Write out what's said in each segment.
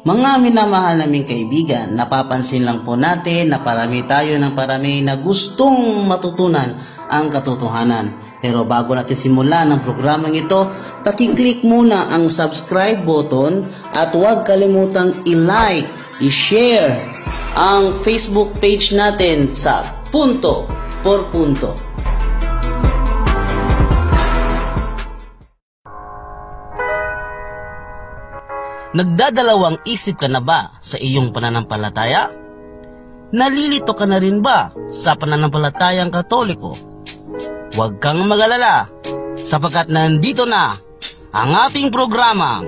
Mga minamahal naming kaibigan, napapansin lang po natin na parami tayo ng parami na gustong matutunan ang katotohanan. Pero bago natin simulan ang programang ito, pakiclick muna ang subscribe button at huwag kalimutang i-like, i-share ang Facebook page natin sa Punto por Punto. Nagdadalawang isip ka na ba sa iyong pananampalataya? Nalilito ka na rin ba sa pananampalatayang Katoliko? Huwag kang mag-alala sapagkat nandito na ang ating programang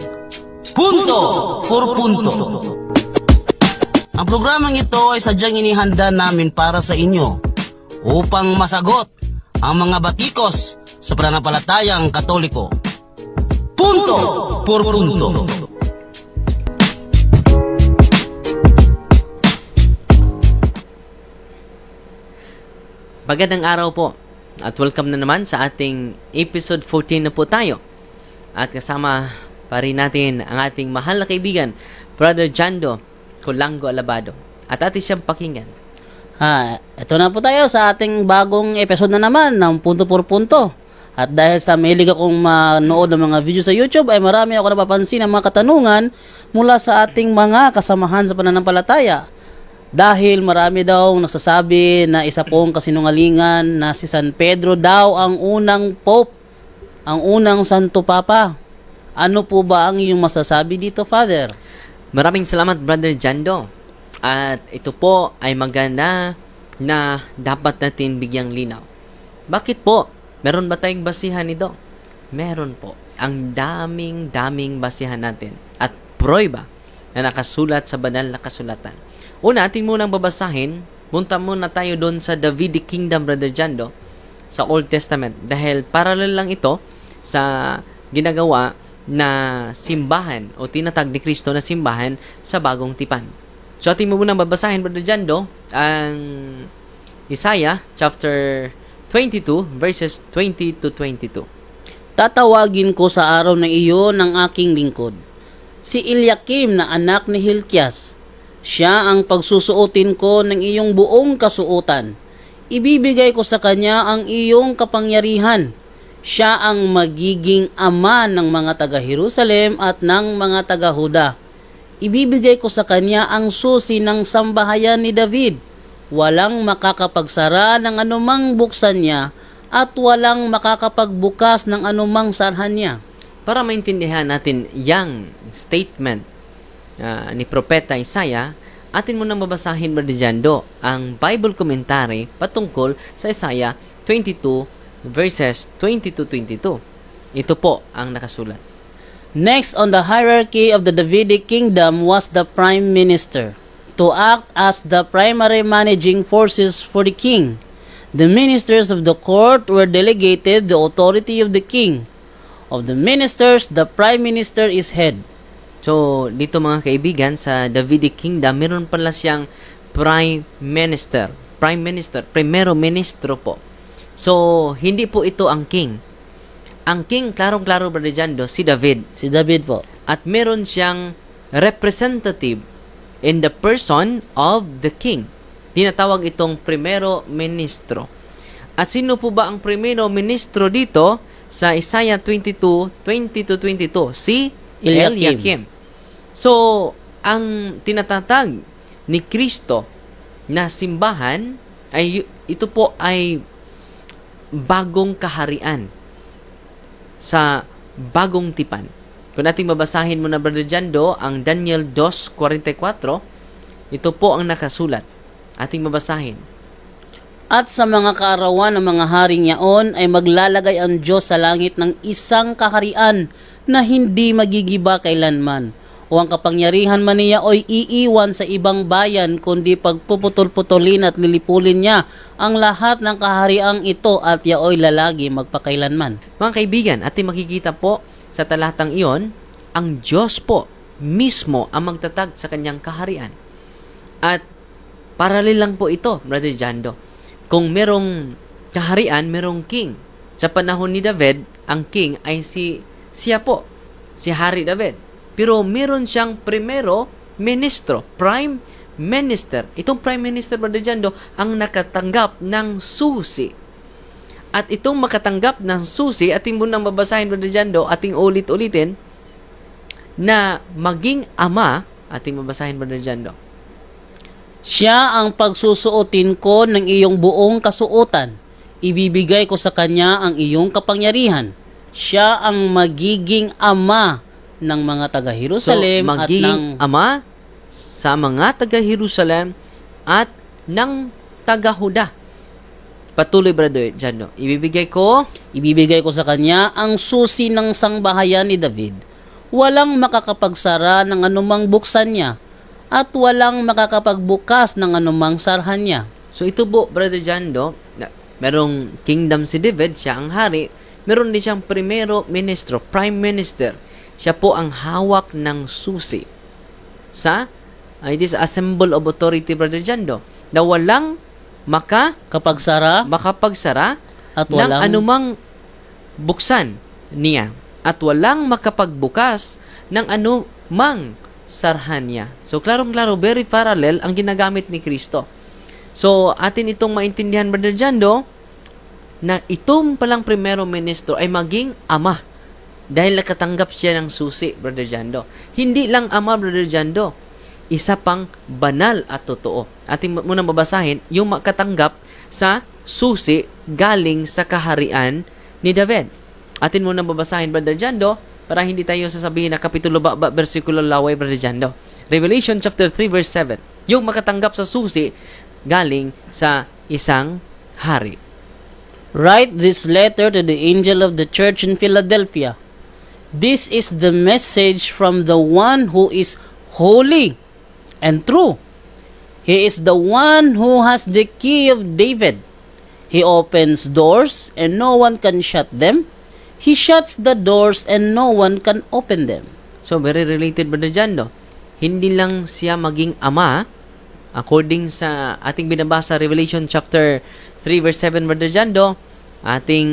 Punto por Punto. Ang programang ito ay sadyang inihanda namin para sa inyo upang masagot ang mga batikos sa pananampalatayang Katoliko. Punto por Punto. Magandang araw po at welcome na naman sa ating episode 14 na po tayo. At kasama pa rin natin ang ating mahal na kaibigan, Brother Jando Colango Alabado. At atin siyang pakinggan. Ito na po tayo sa ating bagong episode na naman ng Punto por Punto. At dahil sa mahilig akong manood ng mga video sa YouTube, ay marami ako napapansin ng mga katanungan mula sa ating mga kasamahan sa pananampalataya. Dahil marami daw nagsasabi na isa pong kasinungalingan na si San Pedro daw ang unang Pope, ang unang Santo Papa. Ano po ba ang iyong masasabi dito, Father? Maraming salamat, Brother Jando. At ito po ay maganda na dapat natin bigyang linaw. Bakit po? Meron ba tayong basihan nito? Meron po. Ang daming basihan natin at prueba na nakasulat sa banal na kasulatan. Una, atin munang babasahin. Punta muna tayo doon sa Davidic Kingdom, Brother Jando, sa Old Testament. Dahil parallel lang ito sa ginagawa na simbahan o tinatag ni Kristo na simbahan sa Bagong Tipan. So, atin mo munang babasahin, Brother Jando, ang Isaiah chapter 22, verses 20 to 22. Tatawagin ko sa araw na iyon ng aking lingkod, si Eliakim na anak ni Hilkias. Siya ang pagsusuotin ko ng iyong buong kasuotan. Ibibigay ko sa kanya ang iyong kapangyarihan. Siya ang magiging ama ng mga taga-Jerusalem at ng mga taga-Huda. Ibibigay ko sa kanya ang susi ng sambahayan ni David. Walang makakapagsara ng anumang buksan niya at walang makakapagbukas ng anumang sarhan niya. Para maintindihan natin yang statement ni Propeta Isaiah, atin mo nang babasahin, Brother Jando, ang Bible commentary patungkol sa Isaiah 22 verses 20 to 22. Ito po ang nakasulat. Next on the hierarchy of the Davidic kingdom was the prime minister, to act as the primary managing forces for the king. The ministers of the court were delegated the authority of the king. Of the ministers, the prime minister is head. So, dito mga kaibigan, sa Davidic Kingdom, meron pala siyang prime minister. Prime minister, primero ministro po. So, hindi po ito ang king. Ang king, klarong-klaro, Brother Jando, si David. Si David po. At meron siyang representative in the person of the king. Tinatawag itong primero ministro. At sino po ba ang primero ministro dito sa Isaiah 22, 20 to 22? Si Eliakim. So, ang tinatatag ni Kristo na simbahan ay ito po ay bagong kaharian sa Bagong Tipan. Kung nating babasahin mo na, Brother Jando, ang Daniel 2:44, ito po ang nakasulat. Ating babasahin. At sa mga kaarawan ng mga haring yaon ay maglalagay ang Diyos sa langit ng isang kaharian na hindi magigiba kailanman. O ang kapangyarihan man niya ay iiwan sa ibang bayan, kundi pagpuputol-putulin at lilipulin niya ang lahat ng kahariang ito at yaoy lalagi magpakailanman. Mga kaibigan, ating makikita po sa talatang iyon, ang Diyos po mismo ang magtatag sa kanyang kaharian. At paralel lang po ito, Brother Jando. Kung merong kaharian, merong king. Sa panahon ni David, ang king ay siya po, si Hari David. Pero meron siyang primero ministro, prime minister. Itong prime minister, Brother Jando, ang nakatanggap ng susi. At itong makatanggap ng susi, ating munang babasahin, Brother Jando, ating ulit-ulitin, na maging ama, ating babasahin, Brother Jando. Siya ang pagsusuotin ko ng iyong buong kasuotan. Ibibigay ko sa kanya ang iyong kapangyarihan. Siya ang magiging ama ng mga taga-Jerusalem So, at magiging ng ama sa mga taga-Jerusalem at ng taga-Huda. Patuloy, Brother Jando. Ibibigay ko sa kanya ang susi ng sangbahayan ni David. Walang makakapagsara ng anumang buksan niya at walang makakapagbukas ng anumang sarhan niya. So ito po, Brother Jando, merong kingdom si David, siya ang hari. Meron din siyang primero ministro, prime minister. Siya po ang hawak ng susi. It is a symbol of authority, Brother Jando, na walang Kapagsara makapagsara at ng walang anumang buksan niya. At walang makapagbukas ng anumang sarhan niya. So, klarong-klaro, very parallel ang ginagamit ni Kristo. So, atin itong maintindihan, Brother Jando, na itong palang primero ministro ay maging ama. Dahil nakatanggap siya ng susi, Brother Jando. Hindi lang ama, Brother Jando. Isa pang banal at totoo. Ating munang babasahin, yung makatanggap sa susi galing sa kaharian ni David. Atin munang babasahin, Brother Jando, para hindi tayo sasabihin na kapitulo versikulo laway, Brother Jando. Revelation chapter 3 verse 7. Yung makatanggap sa susi galing sa isang hari. Write this letter to the angel of the church in Philadelphia. This is the message from the one who is holy and true. He is the one who has the key of David. He opens doors and no one can shut them. He shuts the doors and no one can open them. So, very related, Brother Jando. Hindi lang siya maging ama, according sa ating binabasa, Revelation chapter 3 verse 7, Brother Jando, ating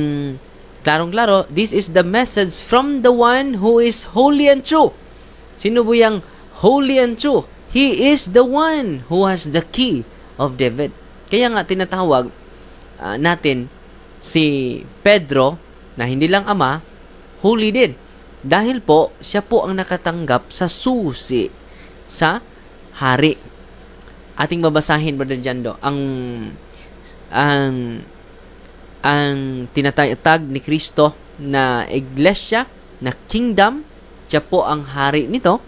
klarong-klaro, this is the message from the one who is holy and true. Sino po yung holy and true? He is the one who has the key of David. Kaya nga tinatawag natin si Pedro na hindi lang ama, holy din. Dahil po, siya po ang nakatanggap sa susi sa hari. Ating babasahin, Brother Jando, ang tinatayag ni Kristo na iglesia, na kingdom, siya po ang hari nito,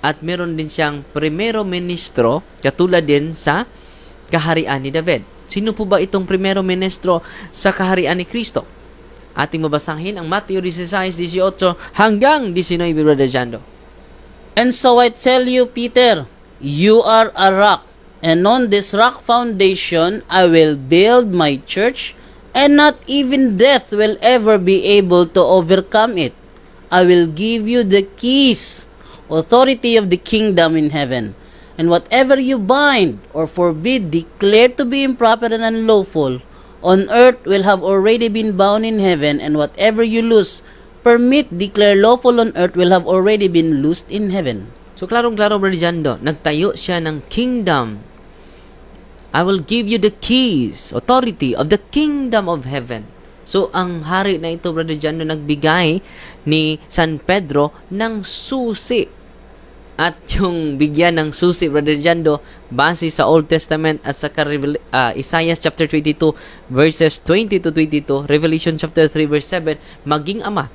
at meron din siyang primero ministro, katulad din sa kaharian ni David. Sino po ba itong primero ministro sa kaharian ni Kristo? Ating mabasahin ang Matthew 16:18 hanggang 19, Brother Jando. And so I tell you, Peter, you are a rock, and on this rock foundation I will build my church, and not even death will ever be able to overcome it. I will give you the keys, authority of the kingdom in heaven. And whatever you bind or forbid, declare to be improper and unlawful, on earth will have already been bound in heaven, and whatever you loose, permit, declare lawful on earth, will have already been loosed in heaven. So, klarong-klaro, Brother Jando, nagtayo siya ng kingdom. I will give you the keys, authority of the kingdom of heaven. So, ang hari na ito, Brother Jando, nagbigay ni San Pedro ng susi. At yung bigyan ng susi, Brother Jando, base sa Old Testament at sa Isaiah chapter 22 verses 20 to 22, Revelation chapter 3 verse 7, maging ama.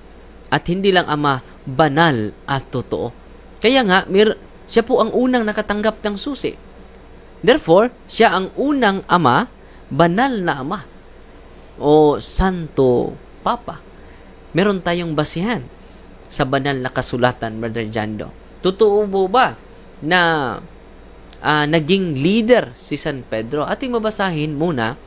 At hindi lang ama, banal at totoo. Kaya nga, siya po ang unang nakatanggap ng susi. Therefore, siya ang unang ama, banal na ama, o Santo Papa. Meron tayong basihan sa banal na kasulatan, Brother Jando. Totoo po ba na naging leader si San Pedro? Ating mabasahin muna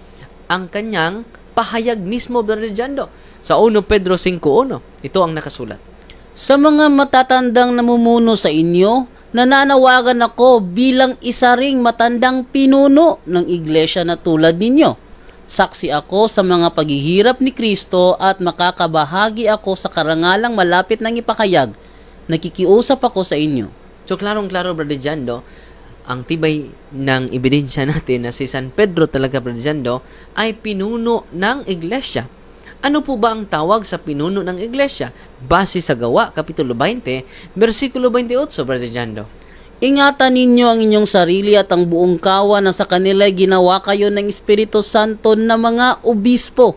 ang kanyang pahayag mismo, Brother Jando. Sa 1 Pedro 5:1, ito ang nakasulat. Sa mga matatandang namumuno sa inyo, nananawagan ako bilang isa ring matandang pinuno ng iglesia na tulad ninyo. Saksi ako sa mga paghihirap ni Kristo at makakabahagi ako sa karangalang malapit ng ipakayag. Nakikiusap ako sa inyo. So, klarong-klaro, Brother Jando, ang tibay ng ebidensya natin na si San Pedro talaga, Brother Jando, ay pinuno ng iglesia. Ano po ba ang tawag sa pinuno ng iglesia? Base sa Gawa, Kapitulo 20, versikulo 28, Brother Jando. Ingatan ninyo ang inyong sarili at ang buong kawan na sa kanila ginawa kayo ng Espiritu Santo na mga obispo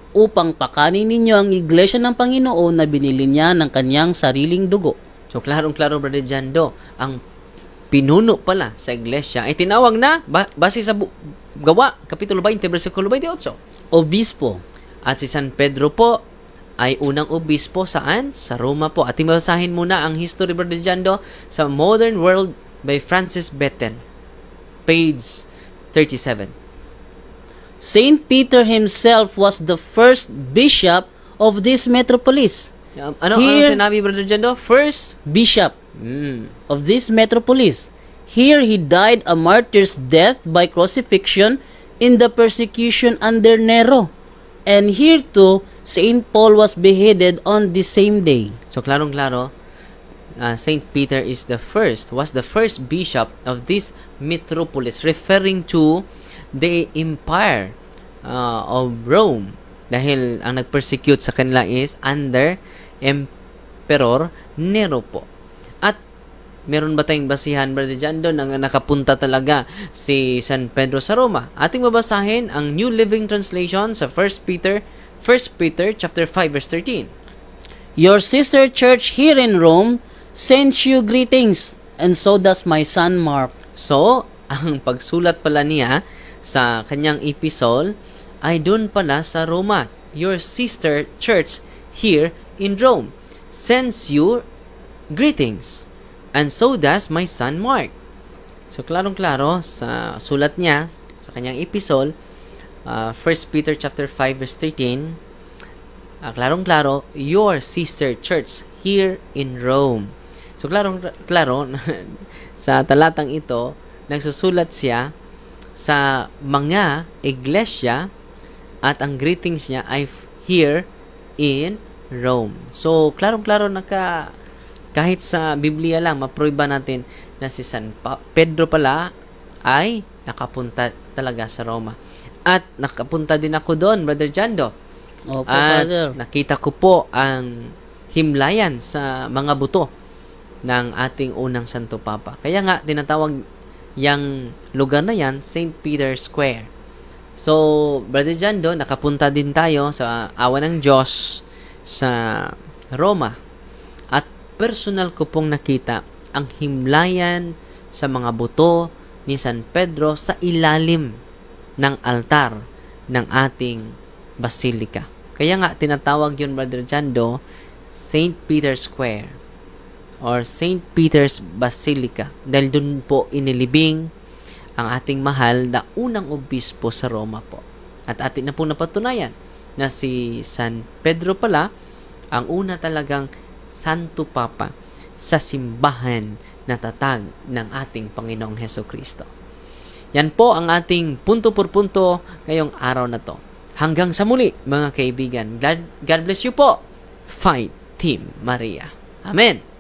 upang pakanin ninyo ang iglesia ng Panginoon na binili niya ng kanyang sariling dugo. So, klarong-klaro, Brother Jando, ang pinuno pala sa iglesia ay tinawag na, base sa Gawa, Kapitulo 20, versikulo 28. Obispo. At si San Pedro po ay unang obispo saan? Sa Roma po. At basahin muna ang history, Brother Jando, sa Modern World by Francis Betten, page 37. Saint Peter himself was the first bishop of this metropolis. Ano sinabi, Brother Jando? First bishop of this metropolis. Here he died a martyr's death by crucifixion in the persecution under Nero. And here too, Saint Paul was beheaded on the same day. So, klarong-klaro, Saint Peter was the first bishop of this metropolis, referring to the empire of Rome. Dahil ang nag-persecute sa kanila is under Emperor Nero po. At meron ba tayong basihan, Brother Jando, na nakapunta talaga si San Pedro sa Roma? Ating babasahin ang New Living Translation sa 1 Peter chapter 5 verse 13. Your sister church here in Rome sends you greetings, and so does my son Mark. So, ang pagsulat pala niya sa kanyang epistle ay doon pala sa Roma. Your sister church here in Rome sends you greetings, and so does my son Mark. So, klarong-klaro sa sulat niya sa kanyang epistle, 1 Peter chapter 5 verse 13, klarong-klaro, your sister church here in Rome. So, klarong-klaro sa talatang ito, nagsusulat siya sa mga iglesia at ang greetings niya ay here in Rome. So, klarong-klaro kahit sa Biblia lang, mapruiba natin na si San Pedro pala ay nakapunta talaga sa Roma. At nakapunta din ako doon, Brother Jando. Opo, at Brother. nakita ko po ang himlayan sa mga buto ng ating unang Santo Papa. Kaya nga, tinatawag yung lugar na yan, St. Peter's Square. So, Brother Jando, nakapunta din tayo sa awa ng Diyos sa Roma. At personal ko pong nakita ang himlayan sa mga buto ni San Pedro sa ilalim ng altar ng ating basilika. Kaya nga, tinatawag yun, Brother Jando, St. Peter's Square or St. Peter's Basilica. Dahil dun po inilibing ang ating mahal na unang obispo sa Roma po. At atin na po napatunayan na si San Pedro pala ang una talagang Santo Papa sa simbahan na tatag ng ating Panginoong Hesukristo. Yan po ang ating punto por punto ngayong araw na to. Hanggang sa muli, mga kaibigan. God bless you po. Fight Team Maria. Amen.